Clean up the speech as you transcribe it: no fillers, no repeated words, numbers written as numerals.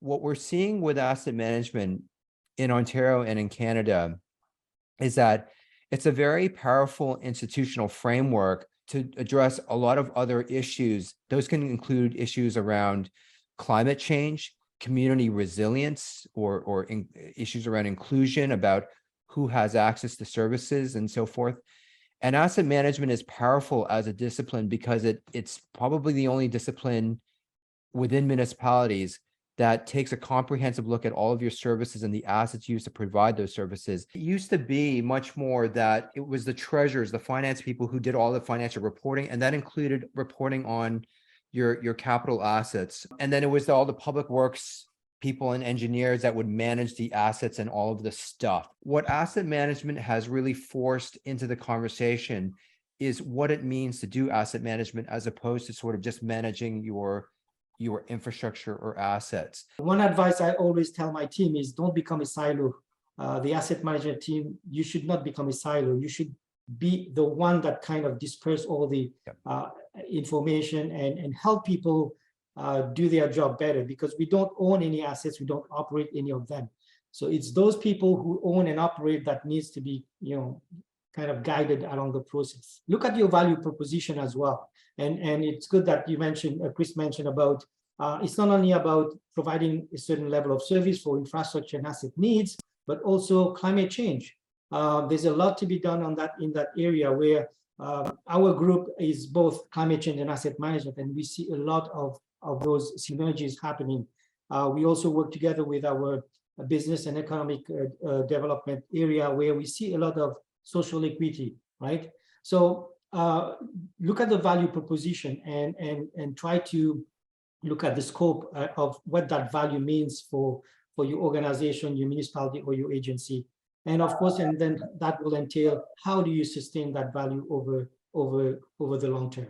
what we're seeing with asset management in Ontario and in Canada is that it's a very powerful institutional framework to address a lot of other issues. Those can include issues around climate change, community resilience, or issues around inclusion, about who has access to services and so forth. And asset management is powerful as a discipline because it's probably the only discipline within municipalities that takes a comprehensive look at all of your services and the assets used to provide those services. It used to be much more that it was the treasurers, the finance people who did all the financial reporting, and that included reporting on your capital assets. And then it was all the public works people and engineers that would manage the assets and all of the stuff. What asset management has really forced into the conversation is what it means to do asset management, as opposed to sort of just managing your infrastructure or assets. One advice I always tell my team is don't become a silo. The asset management team, you should not become a silo. You should be the one that kind of disperse all the information and help people do their job better, because we don't own any assets, we don't operate any of them. So it's those people who own and operate that needs to be, kind of guided along the process. Look at your value proposition as well. And it's good that you mentioned, Chris mentioned about, it's not only about providing a certain level of service for infrastructure and asset needs, but also climate change. There's a lot to be done on in that area where our group is both climate change and asset management, and we see a lot of those synergies happening. We also work together with our business and economic development area, where we see a lot of social equity, right? So look at the value proposition and try to look at the scope of what that value means for your organization, your municipality, or your agency. And of course, and then that will entail, how do you sustain that value over the long term?